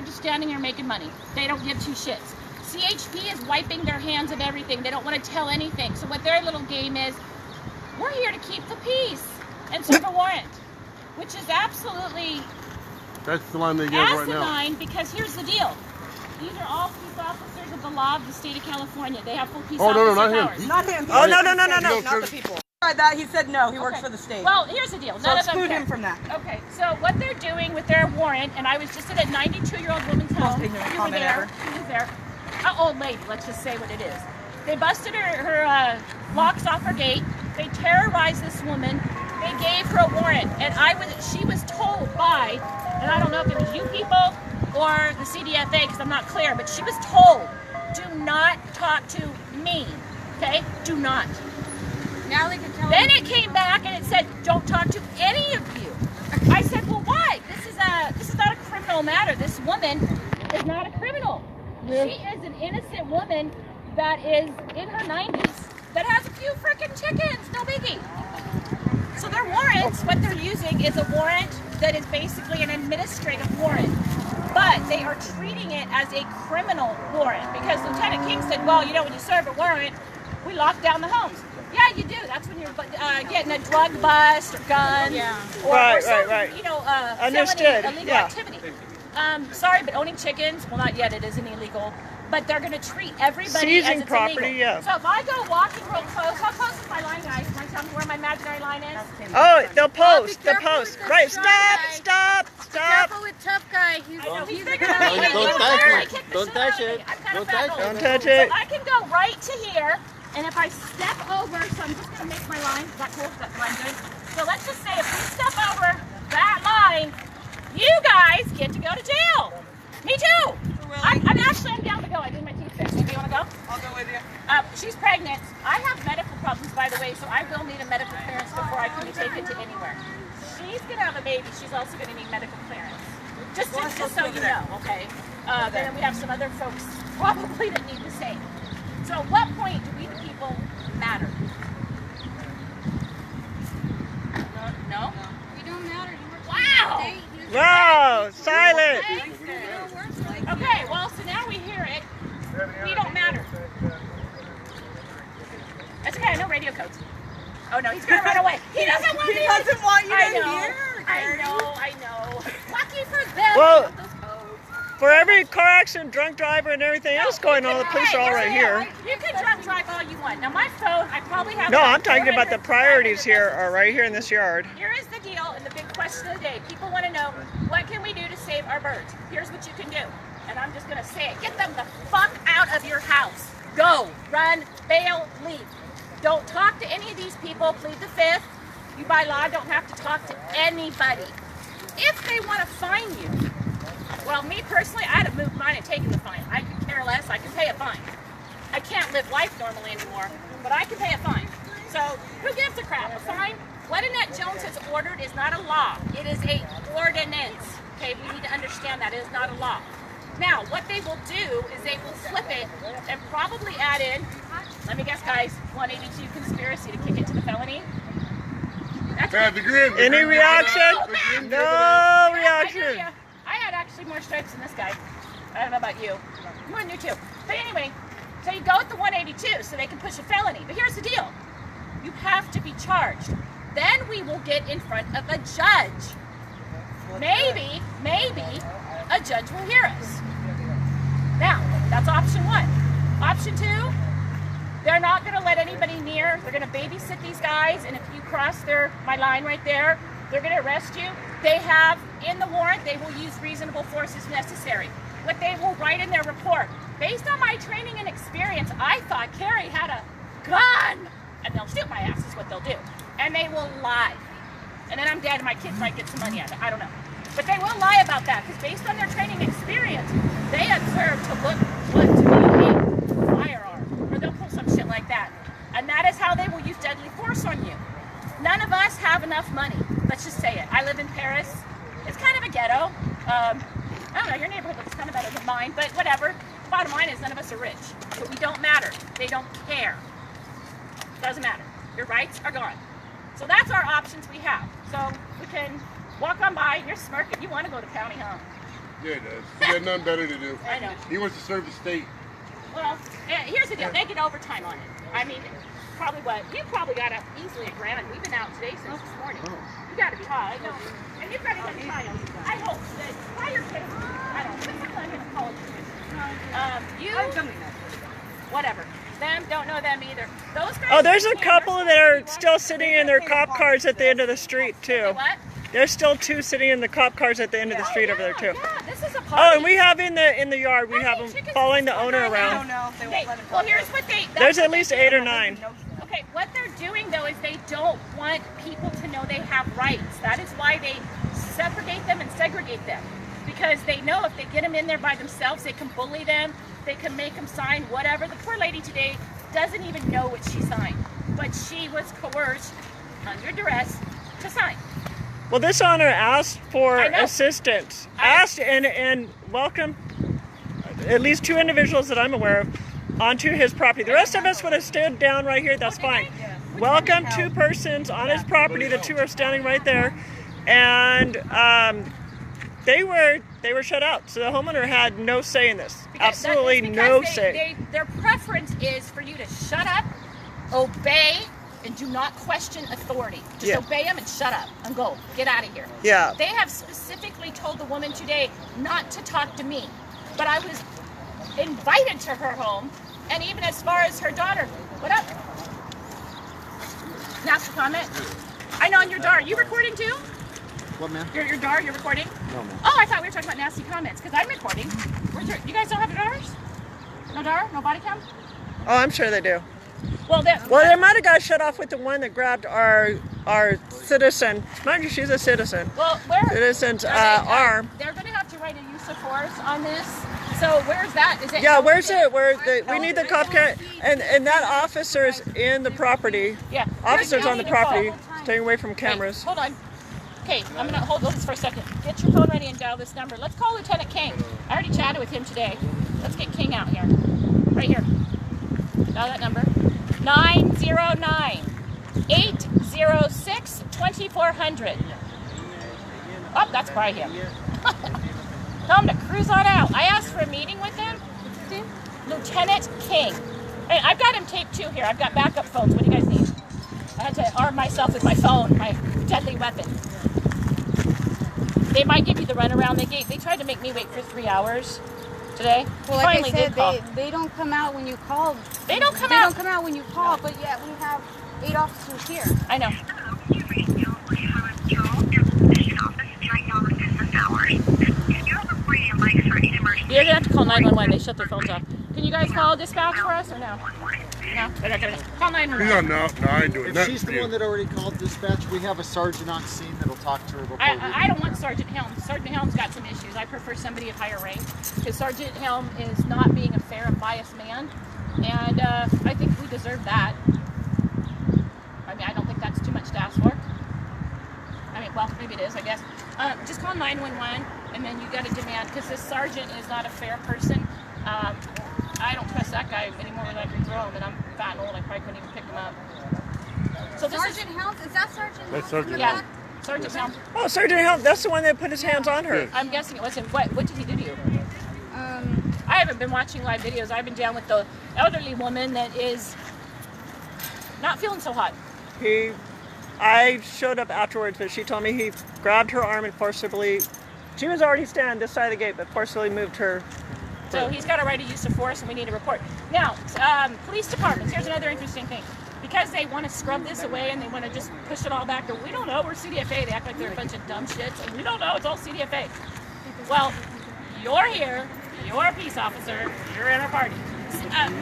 they're just standing here making money. They don't give two shits. CHP is wiping their hands of everything. They don't want to tell anything. So what their little game is, we're here to keep the peace and serve a warrant, which is absolutely That's the line they give right now. asinine, because here's the deal. These are all peace officers of the law of the state of California. They have full peace officer powers. Not him. Oh, no. Not the people. Tried that. He said no. He works for the state. Well, here's the deal. So None of them exclude care. him from that. Okay, so what they're doing with their warrant, and I was just at a 92-year-old woman's home. Most ignorant You were comment there. ever. She was there. An old lady, let's just say what it is. They busted her locks off her gate. They terrorized this woman. They gave her a warrant, and she was told by, and I don't know if it was you people or the CDFA, because I'm not clear, but she was told, do not talk to me, okay? Do not. Now they can tell Then it came back and it said, don't talk to any of you. I said, well, why? This is not a criminal matter. This woman is not a criminal. She is an innocent woman that is in her 90s that has a few frickin' chickens, no biggie. So their warrants, what they're using is a warrant that is basically an administrative warrant. But they are treating it as a criminal warrant, because Lieutenant King said, well, you know, when you serve a warrant, we lock down the homes. Yeah, you do. That's when you're getting a drug bust or guns, or some, you know, felony, illegal activity. Sorry, but owning chickens, well, not yet. It isn't illegal, but they're going to treat everybody as it's illegal. Yeah. So if I go walking real close, how close is my line, guys? Can I tell me where my imaginary line is? Oh, they'll post. Be They'll careful post. with the Right, strong guy. stop. Careful with tough guy. He's He's bigger bigger than than me. me. Don't touch I it. kicked the Don't shit touch out of me. it. I'm kind of Don't touch fat it. old. Don't touch So it. I can go right to here, and if I step over, so I'm just going to make my line. Is that cool? That's what I'm doing. So let's just say if we step over that line, you guys get to go to jail. Me too. I'm down to go. I did my teeth fixed. Do you want to go? I'll go with you. She's pregnant. I have medical problems, by the way, so I will need a medical clearance before I can be taken to anywhere. She's going to have a baby. She's also going to need medical clearance. Just so you know, okay? And then we have some other folks probably that need the same. So at what point do we the people matter? No? We don't matter. You work Wow! for the state. Wow, silent. Okay, well, so now we hear it. We don't matter. That's okay, I know radio codes. Oh no, he's gonna run away. He doesn't want He me. doesn't want you to I know. hear. I know. Lucky for them. Well, they got those codes. For every car accident, drunk driver, and everything else going on, the police are all right here. You can drunk drive all you want. Now my phone, I probably have. No, about I'm talking about the 400 priorities here messages. are right here in this yard. Here is the deal, and the big question of the day. People want to know, what can we do to save our birds? Here's what you can do. And I'm just going to say it. Get them the fuck out of your house. Go. Run. Bail. Leave. Don't talk to any of these people. Plead the fifth. You by law don't have to talk to anybody. If they want to fine you, well, me personally, I'd have moved mine and taken the fine. I could care less. I can pay a fine. I can't live life normally anymore, but I can pay a fine. So who gives a crap? A fine? What Annette Jones has ordered is not a law. It is a ordinance. Okay, we need to understand that. It is not a law. Now, what they will do is they will flip it and probably add in, let me guess, guys, 182 conspiracy to kick it to the felony. That's Any reaction? No I reaction. had actually more stripes than this guy. I don't know about you. More than you too. But anyway, so you go with the 182 so they can push a felony. But here's the deal. You have to be charged. Then we will get in front of a judge. Maybe a judge will hear us. Now, that's option one. Option two, they're not going to let anybody near. They're going to babysit these guys, and if you cross my line right there, they're going to arrest you. They have, in the warrant, they will use reasonable force as necessary. What they will write in their report. Based on my training and experience, I thought Carrie had a gun, and they'll shoot my ass is what they'll do. And they will lie. And then I'm dead, and my kids might get some money out of it. I don't know. But they will lie about that, because based on their training experience, they observe to look to be a firearm, or they'll pull some shit like that. And that is how they will use deadly force on you. None of us have enough money. Let's just say it. I live in Paris. It's kind of a ghetto. I don't know, your neighborhood looks kind of better than mine, but whatever. Bottom line is none of us are rich. But we don't matter. They don't care. Doesn't matter. Your rights are gone. So that's our options we have. So we can walk on by, you're smirking. You want to go to county, huh? Yeah, he does. He got nothing better to do. I know. He wants to serve the state. Well, here's the deal. They get overtime on it. I mean, probably what? You probably got up easily a grand. We've been out today since this morning. You got to be high. I know. And you've got a young child. I hope that while you're kidding, I don't know. Let's let him college. You, whatever. Them, don't know them either. Those guys. Oh, there's a couple that are still sitting in their cop cars at the end of the street too. What? There's still two sitting in the cop cars at the end of the street over there too. Yeah, this is a party. Oh, and we have in the yard, we have them following the owner I don't around. know if they Okay, won't let him well, go. here's what they. There's at what least they 8 do. or 9. Okay, what they're doing though is they don't want people to know they have rights. That is why they segregate them and segregate them. Because they know if they get them in there by themselves, they can bully them, they can make them sign whatever. The poor lady today doesn't even know what she signed, but she was coerced under duress to sign. Well, this owner asked for I know. assistance. Asked and welcomed at least 2 individuals that I'm aware of onto his property. The rest of us would have stood down right here. That's fine. Welcome 2 persons on his property. The 2 are standing right there, and they were shut out. So the homeowner had no say in this. Because Absolutely that's no because say. Their preference is for you to shut up, obey, and do not question authority. Just Yeah. obey them and shut up and go. Get out of here. Yeah. They have specifically told the woman today not to talk to me. But I was invited to her home, and even as far as her daughter. What up? Nasty comment? I know on your daughter. You recording too? What, man? Your daughter, you're recording? No, man. Oh, I thought we were talking about nasty comments, because I'm recording. You guys don't have daughters? No daughter? No body cam? Oh, I'm sure they do. Well, Well, they might have got shut off with the one that grabbed our citizen. Mind you, she's a citizen. well, where? Citizen's are they- arm. They're going to have to write a use of force on this. So where's that? Is it? Yeah, where's it? We need the cop car, and that officer's in the property. Yeah. Officers on the property, Hey, staying away from cameras. hold on. Okay, I'm going to hold this for a second. Get your phone ready and dial this number. Let's call Lieutenant King. I already chatted with him today. Let's get King out here. Right here. Dial that number. 909-806-2400. Oh, that's probably him. Tell him to cruise on out. I asked for a meeting with him. Lieutenant King. Hey, I've got him taped too here. I've got backup phones. What do you guys need? I had to arm myself with my phone, my deadly weapon. They might give you the runaround. They tried to make me wait for 3 hours today. Well, He like finally I said, did call. they don't come out when you call. They don't come They out. don't come out when you call, but yet we have 8 officers here. I know. You're gonna have to call 911. They shut their phones off. Can you guys call dispatch for us or no? No. Okay. Call 911. He's on no, I ain't doing If nothing she's for the you. one that already called dispatch, we have a sergeant on scene that'll talk to her before we I don't want Sergeant Helm. Sergeant Helm's got some issues. I prefer somebody of higher rank because Sergeant Helm is not being a fair and biased man, and I think we deserve that. I mean, I don't think that's too much to ask for. I mean, well, maybe it is, I guess. Just call 911, and then you got to demand, because this sergeant is not a fair person. I don't trust that guy anymore than I can throw him, and I'm fat and old. I probably couldn't even pick him up. So this Sergeant Helms, is that Sergeant That's Helms? Sergeant in the yeah, back? Sergeant Helm. Oh, Sergeant Helm, that's the one that put his hands on her. I'm guessing it was him. What did he do to you? I haven't been watching live videos. I've been down with the elderly woman that is not feeling so hot. I showed up afterwards, but she told me he grabbed her arm and forcibly, she was already standing this side of the gate, but forcibly moved her. So he's got a right of use of force, and we need a report. Now, police departments, here's another interesting thing. Because they want to scrub this away and they want to just push it all back to, we don't know, we're CDFA. They act like they're a bunch of dumb shits, and we don't know, it's all CDFA. Well, you're here, you're a peace officer, you're in our party.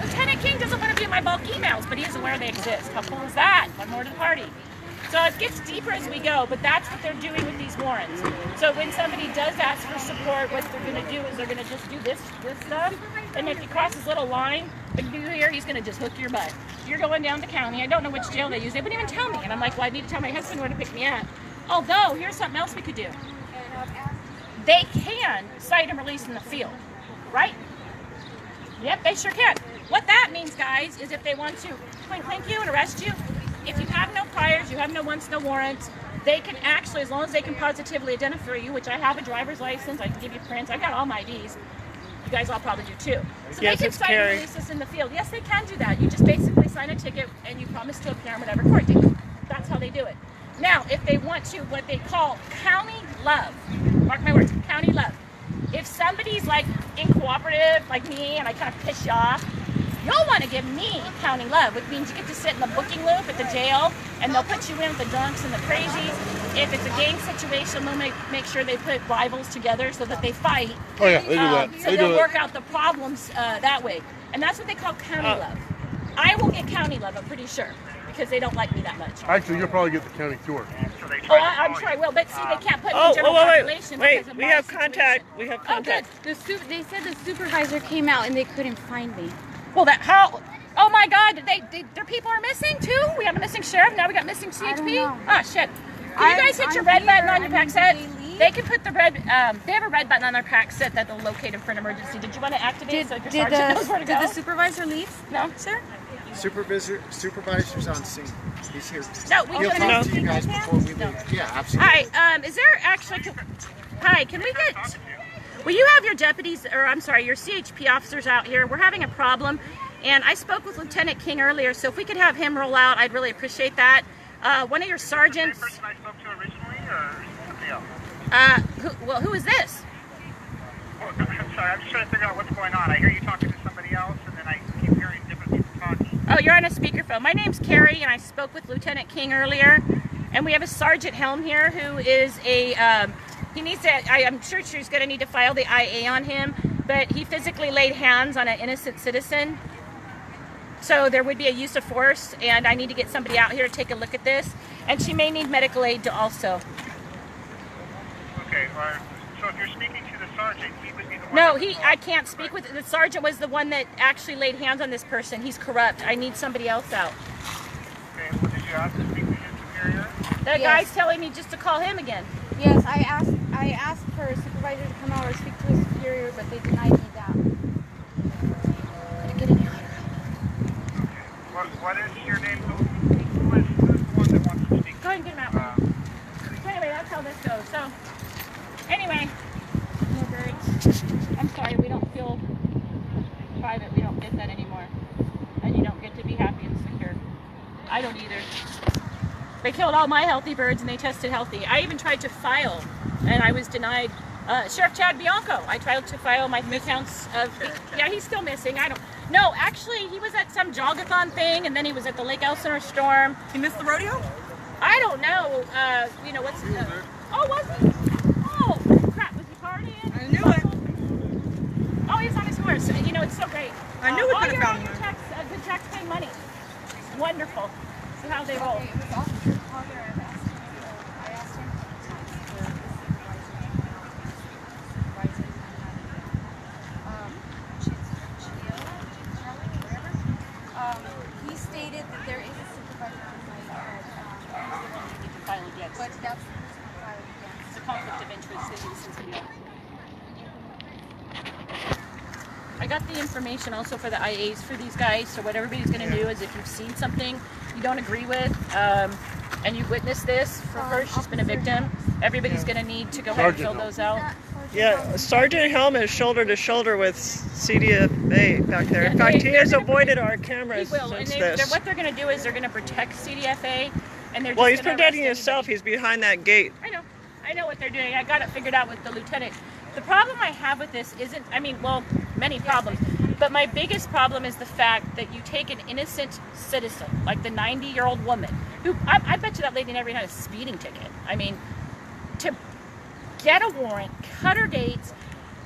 Lieutenant King doesn't want to be in my bulk emails, but he is aware they exist. How cool is that? One more to the party. So it gets deeper as we go, but that's what they're doing with these warrants. So when somebody does ask for support, what they're going to do is they're going to just do this stuff, and if you cross this little line, big dude here, he's going to just hook your butt. You're going down to county. I don't know which jail they use. They wouldn't even tell me, and I'm like, well, I need to tell my husband where to pick me up. Although, here's something else we could do. They can cite and release in the field, right? Yep, they sure can. What that means, guys, is if they want to clink you and arrest you, if you have no priors, you have no wants, no warrants, they can actually, as long as they can positively identify you, which I have a driver's license, I can give you prints, I got all my IDs. You guys all probably do too. So Yes, they can it's sign and Carrie. release us in the field. Yes, they can do that. You just basically sign a ticket and you promise to appear on whatever court date. That's how they do it. Now, if they want to, what they call county love, mark my words, county love. If somebody's like incooperative, like me, and I kind of piss you off, you'll want to give me county love, which means you get to sit in the booking loop at the jail, and they'll put you in with the drunks and the crazies. If it's a gang situation, they'll make sure they put rivals together so that they fight. Oh yeah, they do that. So They they'll do work it. out the problems that way. And that's what they call county love. I will get county love, I'm pretty sure, because they don't like me that much. Actually, you'll probably get the county tour. Oh, I'm sure I will, but see, they can't put me in Oh, general population wait, because of we my have situation. contact. We have Oh, good. contact. They said the supervisor came out and they couldn't find me. Well, how? Oh my God! Their people are missing too. We have a missing sheriff. Now we got missing I don't CHP. know. Oh shit! Can you guys hit your red button on your pack set? Did they leave? They can put the red. They have a red button on their pack set that they'll locate them for an emergency. Did you want to activate so your sergeant knows where to go? Did the supervisor leave? No, sir. Supervisor's on scene. He's here. No, we He'll can. talk to you guys before we leave. Yeah, All absolutely. right. Is there actually? Hi. Can we get? Will you have your deputies, or I'm sorry, your CHP officers out here? We're having a problem, and I spoke with Lieutenant King earlier. So if we could have him roll out, I'd really appreciate that. One of your sergeants. Person I spoke to originally, or somebody else? Who is this? Oh, I'm sorry, I'm just trying to figure out what's going on. I hear you talking to somebody else, and then I keep hearing different people talking. Oh, you're on a speakerphone. My name's Carrie, and I spoke with Lieutenant King earlier. And we have a Sergeant Helm here who is a, he needs to, I'm sure she's going to need to file the IA on him, but he physically laid hands on an innocent citizen. So there would be a use of force, and I need to get somebody out here to take a look at this. And she may need medical aid to also. Okay, so if you're speaking to the sergeant, he would be the one. No, that would I can't speak with, the sergeant was the one that actually laid hands on this person. He's corrupt. I need somebody else out. Okay, well, did you ask to speak to his superior? That Yes. guy's telling me just to call him again. Yes, I asked for a supervisor to come out or speak to his superior, but they denied me that. What is your name? Who's the one that wants to speak? Go ahead and get him out. So anyway, that's how this goes. So, anyway, no birds. I'm sorry, we don't feel private. We don't get that anymore. And you don't get to be happy and secure. I don't either. They killed all my healthy birds and they tested healthy. I even tried to file and I was denied. Sheriff Chad Bianco, I tried to file my 3 counts of, yeah, he's still missing. No, actually, he was at some jogathon thing and then he was at the Lake Elsinore storm. He missed the rodeo? I don't know, you know, what's the... Oh, was he? Oh, crap, was he partying? I knew it. Oh, he's on his horse. You know, it's so great. I knew we all could've your found good him. tax-paying money. Wonderful. See how they roll. Okay, it was Officer Potter. I asked him to talk to the supervisor. He stated that there is a supervisor on my You can file against. but that's the person I filed against. It's a conflict of interest that you since we don't. I got the information also for the IAs for these guys, so what everybody's going to do is if you've seen something you don't agree with, and you've witnessed this, for her, she's been a victim, everybody's going to need to go ahead and fill Sergeant. those out. Yeah, Sergeant Helm is shoulder to shoulder with CDFA back there. In Yeah, fact, he they're has gonna- avoided our He cameras will, and since this. what they're going to do is they're going to protect CDFA, and they're Well, just he's gonna protecting arrest himself. anybody. He's behind that gate. I know what they're doing. I got it figured out with the lieutenant. The problem I have with this isn't, I mean, well, many problems, but my biggest problem is the fact that you take an innocent citizen, like the 90-year-old woman, who, I bet you that lady never even had a speeding ticket. I mean, to get a warrant, cut her dates,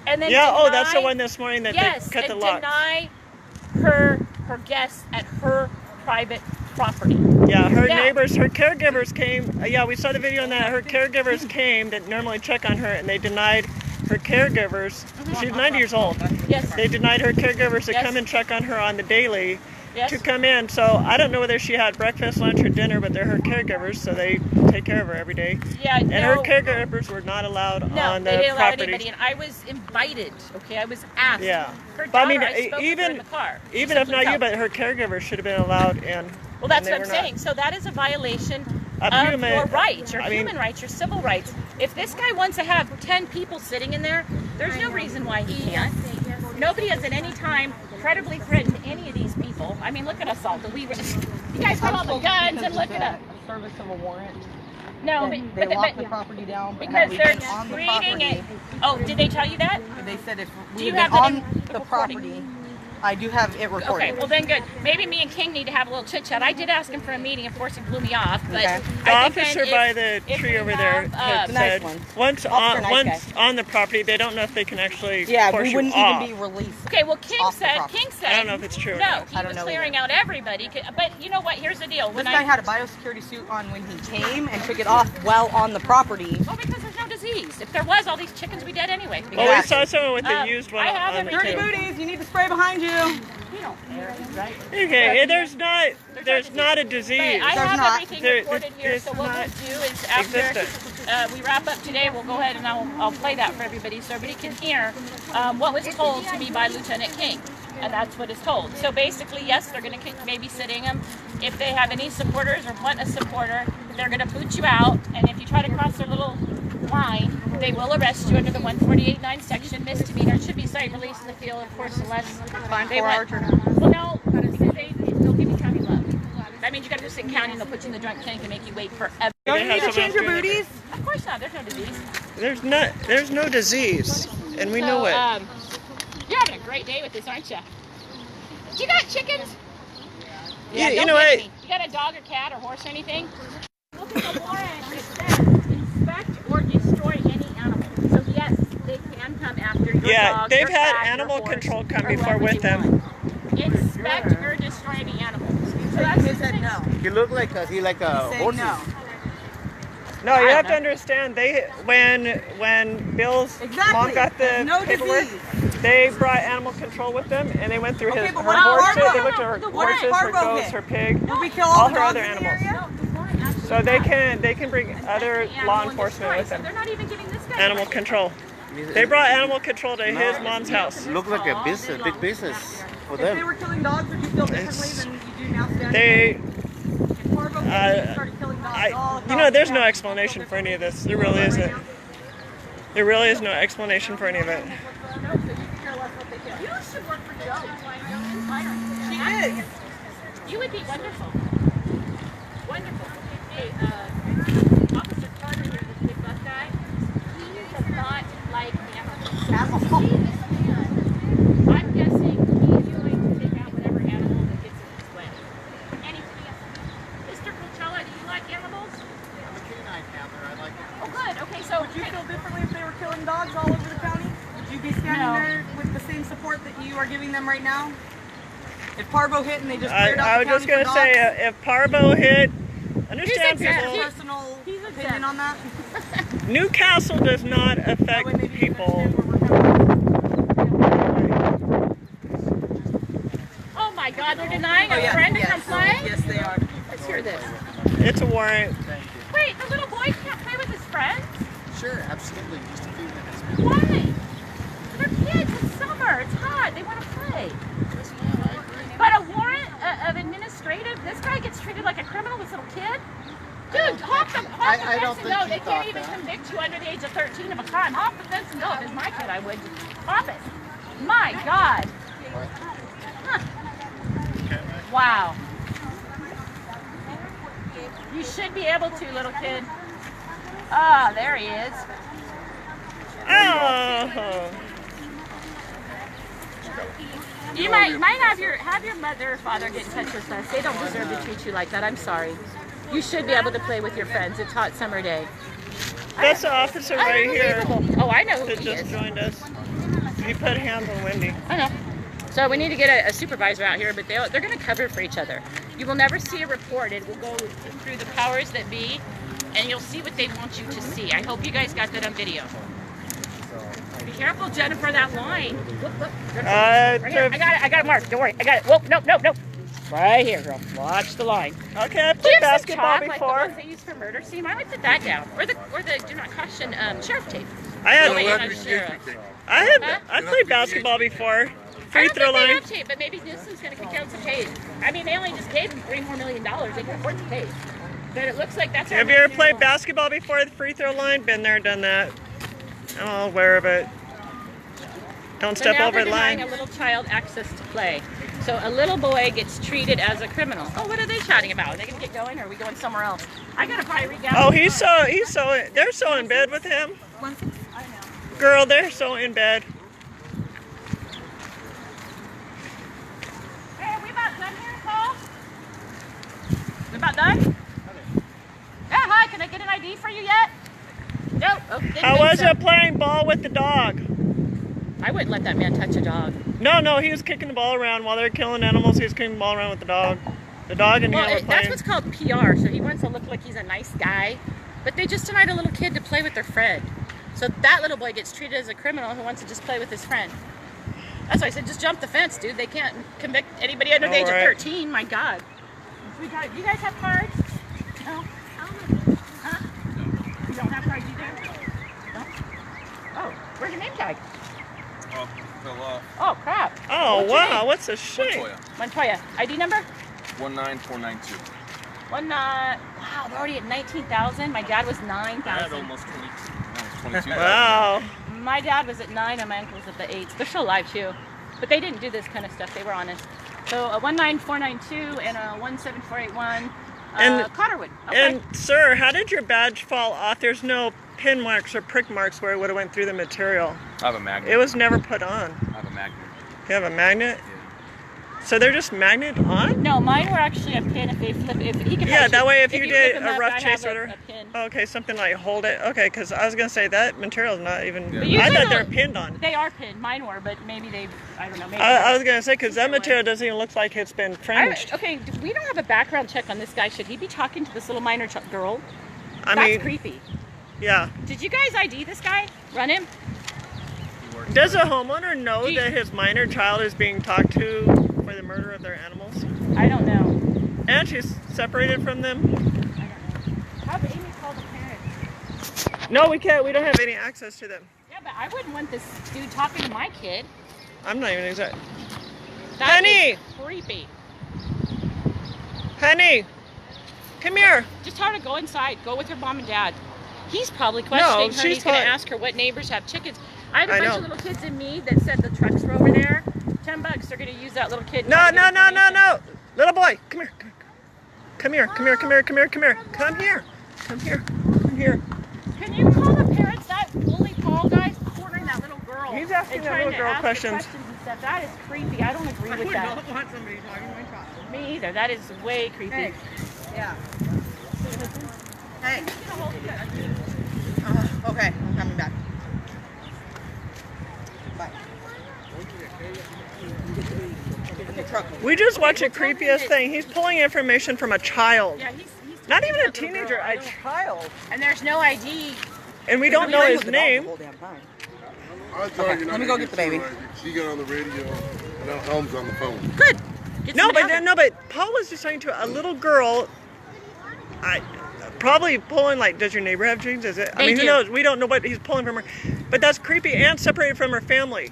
and then Yeah, deny, that's the one this morning that yes, they cut the and lock. deny her guests at her private property. Yeah, her Now- neighbors, her caregivers came. Yeah, we saw the video on that. Her caregivers came that normally check on her, and they denied her caregivers. She's 90 years old. Yes. They denied her caregivers to Yes. come and check on her on the daily Yes. to come in. So I don't know whether she had breakfast, lunch, or dinner, but they're her caregivers, so they take care of her every day. Yeah, And her no. caregivers were not allowed No, on they the didn't allow property. anybody, and I was invited. Okay, I was asked. Yeah. Her But I mean, daughter, I spoke with her even in the car. She even said, if not "Please you, help." but her caregivers should have been allowed in. Well, that's and what they I'm were not. saying. So that is a violation of human- your rights, your I mean- human rights, your civil rights. If this guy wants to have 10 people sitting in there, there's no reason why he can't. Nobody has at any time credibly threatened any of these people. I mean, look at us all. You guys have all the guns and look at us. Service of a warrant. No, They but locked the property down. but because had we they're been on the treating it. property, Oh, did they tell you that? They said if Do we you had have been that on in the the recording? property, I do have it recorded. Okay, well then good. Maybe me and King need to have a little chit chat. I did ask him for a meeting, of course he blew me off. But Okay. The I think officer then by if- the if tree we over there have, had Nice said one. once Officer, nice once on the property, they don't know if they can actually Yeah, force we you wouldn't off. even be released. Okay, well King Off the said, property. I don't know if it's true or no, not. he I don't was know clearing either. out everybody. But you know what? Here's the deal. This When guy had a biosecurity suit on when he came and took it off while on the property. well, because there's no disease. If there was, all these chickens would be dead anyway. Well, we Exactly. saw someone with a Um, used one I have on the every- Dirty too. booties, you need to spray behind you. You don't care, right? Okay, there's not a disease. But I There's have not. everything There- recorded here, it's so what not we'll do is after we wrap up today, we'll go ahead and I'll play that for everybody so everybody can hear what was told to me by Lieutenant King. And that's what is told. So basically, yes, they're going to keep babysitting them. If they have any supporters or want a supporter, they're going to boot you out. And if you try to cross their little line, they will arrest you under the 148.9 section misdemeanor. It should be site release in the field, of course, unless Fine, they 4 want. hour turnover. Well, no, because they'll give you county love. That means you got to go sit in county and they'll put you in the drunk tank and make you wait forever. Don't They you have need to someone change your doing it. booties? Of course not. There's no disease. There's no disease, and we know it. You're having a great day with this, aren't you? You got chickens? Yeah, you don't know get what? any. You got a dog or cat or horse or anything? Look at the warrant. It says inspect or destroy any animal. So yes, they can come after your Yeah, dog, they've your had cat, your animal horse, control come or before whoever with they them. want. Inspect or destroy any animal. So that's He the said thing. no. He looked like a Saying horse. no. No, you I have don't to understand. When Bill's Exactly. mom got the There's no paperwork, disease. they brought animal control with them, and they went through Okay, her but what about horses. Parvo? They looked at her The horses, her Parvo goats, hit? her pig, Did we kill all all her the other dogs in the animals. area? No, the warrant actually So they can bring other Animal law and enforcement destroy. with So them. they're not even giving this guy Animal control. They brought animal control to his mom's house. Looked like a business, big business for If they them. were killing dogs, would you feel differently It's- than you do now standing They, If Parvo started killing dogs all you know, there's across no the explanation for any of this. There really isn't. There really is no explanation for any of it. You should work for Joe. She is. You would be wonderful. Wonderful. Hey, Officer Carter here, this big buff guy, he does not like animals. See this man, I'm guessing he's going to take out whatever animal that gets in his way. Anything else? Mr. Coachella, do you like animals? I'm a canine handler. I like it. Oh, good. Okay, so Would you feel differently if they were killing dogs all over the county? Would you be standing No. there with the same support that you are giving them right now? If Parvo hit and they just cleared out I the was just county gonna for say, dogs? if Parvo hit, understand He's exempt. people. Personal He's exempt. opinion on that? Newcastle does not That way affect maybe you can people. understand where we're coming from. oh my God, they're denying Oh, a yeah. friend to Yes. come play? Yes, they are. Let's hear this. It's a warrant. Wait, the little boy can't play with his friends? Sure, absolutely. Just a few minutes. Why? They're kids. It's summer. It's hot. They want to play. Yes, ma'am, I agree. But a warrant of administrative, this guy gets treated like a criminal, this little kid? Dude, hop the I fence don't and think go. he They thought can't even that. convict you under the age of 13 of a crime. Hop the fence and go. If it's my kid, I would. Hop it. My God. Huh. Wow. You should be able to, little kid. Ah, there he is. Oh. You might have your mother or father get in touch with us. They don't deserve to treat you like that. I'm sorry. You should be able to play with your friends. It's a hot summer day. That's the officer right here Unbelievable. Oh, I know who that he just is. joined us. He put hands on Wendy. I know. So we need to get a supervisor out here, but they're going to cover for each other. You will never see a report. It will go through the powers that be, and you'll see what they want you to see. I hope you guys got that on video. Be careful, Jennifer, that line. Look. Right here. I got it marked. Don't worry. I got it. Whoa, nope. Right here, girl. Watch the line. Okay, I Do you played have some basketball chalk, like the before. ones they use for murder scene? Why don't we put that down? Or the do not caution sheriff tape. I Oh, wait, had, you're not a sheriff. I played basketball before. I Free don't throw think they line. have tape, but maybe Newsom's going to kick out some tape. I mean, they only just gave him $3 more million. They can afford to pay. But it looks like that's our Have you ever next played animal. basketball before the free throw line? Been there, done that. I'm all aware of it. Don't So step now over they're the denying line. a little child access to play. So a little boy gets treated as a criminal. Oh, what are they chatting about? Are they gonna get going, or are we going somewhere else? I gotta probably read down. Oh, they're so in bed with him. I know. Girl, they're so in bed. Hey, are we about done here, Paul? We about done? Yeah, hi. Can I get an ID for you yet? No. Oh, didn't How think was so. it playing ball with the dog? I wouldn't let that man touch a dog. No, he was kicking the ball around while they're killing animals. He was kicking the ball around with the dog. The dog and Well, him were that's playing. what's called PR. So he wants to look like he's a nice guy, but they just denied a little kid to play with their friend. So that little boy gets treated as a criminal who wants to just play with his friend. That's why I said just jump the fence, dude. They can't convict anybody under the age of Alright. 13. My God. You guys have cards? No. Huh? You don't have cards either? No. Oh, where's your name tag? Oh, fell off. Oh crap. Oh, What's your wow, name? what's a shame. Montoya. Montoya. ID number? 19492. Wow, they're already at 19,000. My dad was 9,000. I had almost 22. Almost 22. Wow. My dad was at 9 and my uncle was at the 8. They're still alive too. But they didn't do this kind of stuff. They were honest. So a 19492 and a 17481 And- Cotterwood. Okay. And sir, how did your badge fall off? There's no pin marks or prick marks where it would have went through the material. I have a magnet. It was never put on. I have a magnet. You have a magnet? So they're just magnet on? No, mine were actually a pin if they flip. If he could Yeah, probably- that way if you flip did them a up, rough I chase have order. a pin. Okay, something like hold it. Okay, because I was going to say that material's not even. But I usually thought they were they'll- pinned on. They are pinned. Mine were, but maybe they. I don't know. Maybe I was going to say, because that material doesn't even look like it's been fringed. Okay, we don't have a background check on this guy. Should he be talking to this little minor girl? I That's mean, creepy. yeah. Did you guys ID this guy? Run him? Does a homeowner know Gee. that his minor child is being talked to for the murder of their animals? I don't know. And she's separated from them? Have Amy call the parents. No, we can't. We don't have any access to them. Yeah, but I wouldn't want this dude talking to my kid. I'm not even exact. That Honey! is creepy. Honey, come here. Just tell her to go inside. Go with her mom and dad. He's probably questioning her. she's He's going to fine. ask her what neighbors have chickens. I had a I bunch know. of little kids in me that said the trucks were over there. $10. They're going to use that little kid. No, try to no, get no, no, information. no. Little boy, come here. Come here, come here, come here, come here, come here. Come here. Come here. Come here. Can you call the parents? That bully Paul guy's cornering that little girl. He's asking and that trying little to girl ask her questions. and stuff. That is creepy. I don't agree with that. want somebody talking to my child. Me either. That is way creepy. Hey. Yeah. Hey. Okay, I'm coming back. Bye. In the truck. We just watched the creepiest thing. He's pulling information from a child. Yeah, he's Not talking even to a that little teenager, girl. I a don't- child. And there's no ID. And we don't know his The name. whole damn time. I was talking, let me go get the baby. She got on the radio, and now Helm's on the phone. Good. Get No, some but out. then, no, but Paul was just talking to a little girl. Probably pulling like, does your neighbor have chickens? Is it? I They mean, who do. knows? We don't know what he's pulling from her. But that's creepy and separated from her family.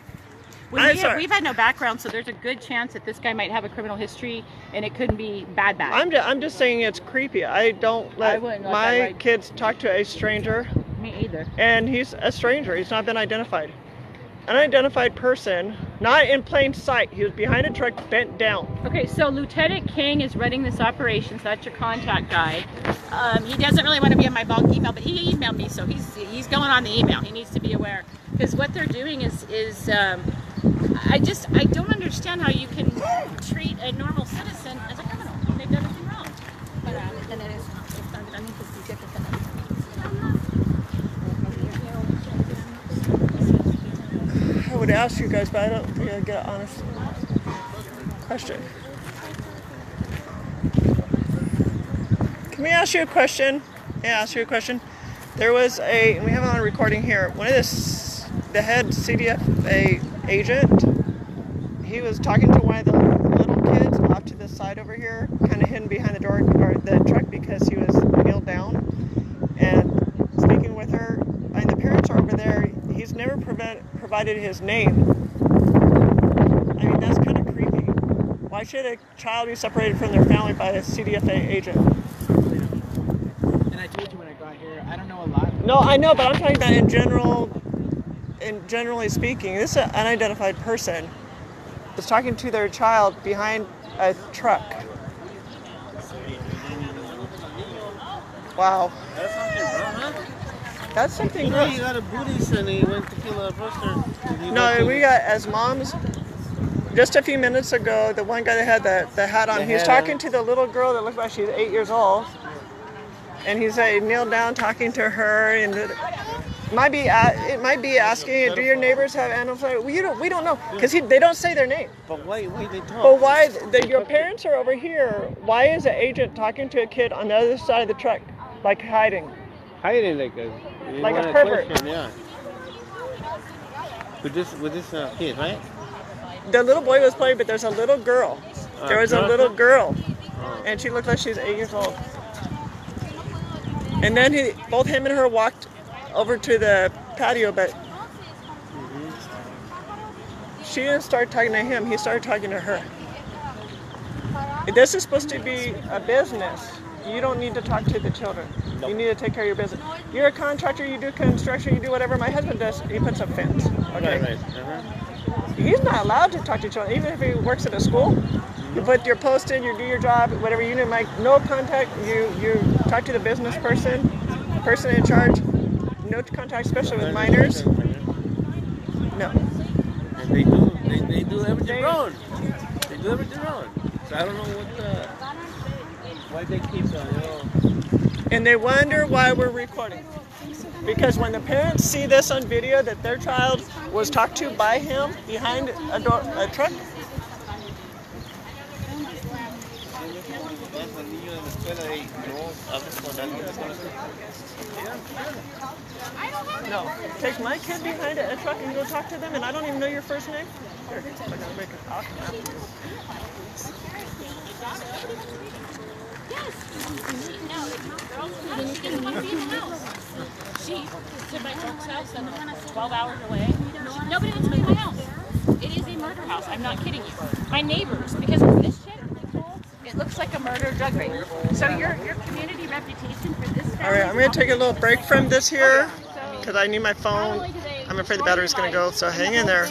I'm sorry. We've had no background, so there's a good chance that this guy might have a criminal history, and it couldn't be bad. I'm just saying it's creepy. I don't let wouldn't let my that ride. kids talk to a stranger, Me either. and he's a stranger. He's not been identified. Unidentified person, not in plain sight. He was behind a truck, bent down. Okay, so Lieutenant King is running this operation, so that's your contact guy. He doesn't really want to be in my bulk email, but he emailed me, so he's going on the email. He needs to be aware, because what they're doing is I don't understand how you can treat a normal citizen as a criminal when they've done nothing wrong. I would ask you guys, but I don't think I get an honest question. Can we ask you a question? Yeah, ask you a question. There was and we have it on recording here, one of the head CDFA agent, he was talking to one of the little kids off to the side over here, kind of hidden behind the door or the truck because he was kneeled down and speaking with her, and the parents are over there. He's never provided his name. I mean, that's kind of creepy. Why should a child be separated from their family by a CDFA agent? No, I know, but I'm talking about in general. In generally speaking, this is an unidentified person was talking to their child behind a truck. Wow. That's something wrong, huh? That's something You know, gross. he got a Buddhist and he went to kill a rooster. No, we got, as moms, just a few minutes ago, the one guy that had the hat on, he was talking to the little girl that looked like she's 8 years old. And he's kneeled down talking to her, and it might be asking, do your neighbors have animals? We don't know, because they don't say their name. But why they talk? But why, your parents are over here, why is an agent talking to a kid on the other side of the truck, like hiding? Hiding like Like a pervert. Question, yeah. With this kid, right? The little boy was playing, but there's a little girl. There was a little girl, and she looked like she was 8 years old. And then both him and her walked over to the patio, but she didn't start talking to him. He started talking to her. This is supposed to be a business. You don't need to talk to the children. You need to take care of your business. You're a contractor. You do construction. You do whatever. My husband does. He puts up fence. Okay. Right. He's not allowed to talk to children, even if he works at a school. You put your post in, you do your job, whatever you do, make no contact. You talk to the business person in charge. No contact, especially with minors. No. And they do everything wrong. They do everything wrong. So I don't know why they keep And they wonder why we're recording. Because when the parents see this on video that their child was talked to by him behind a truck. No, take my kid behind a truck and go talk to them, and I don't even know your first name. Here, I'm gonna make a talk after you. She to my folks' house and 12 hours away. Nobody wants to be in my house. It is a murder house. I'm not kidding you. My neighbors, because of this shit, it looks like a murder drug rape. So your community reputation for this family. All right, I'm gonna take a little break from this here because I need my phone. I'm afraid the battery's gonna go, so hang in there.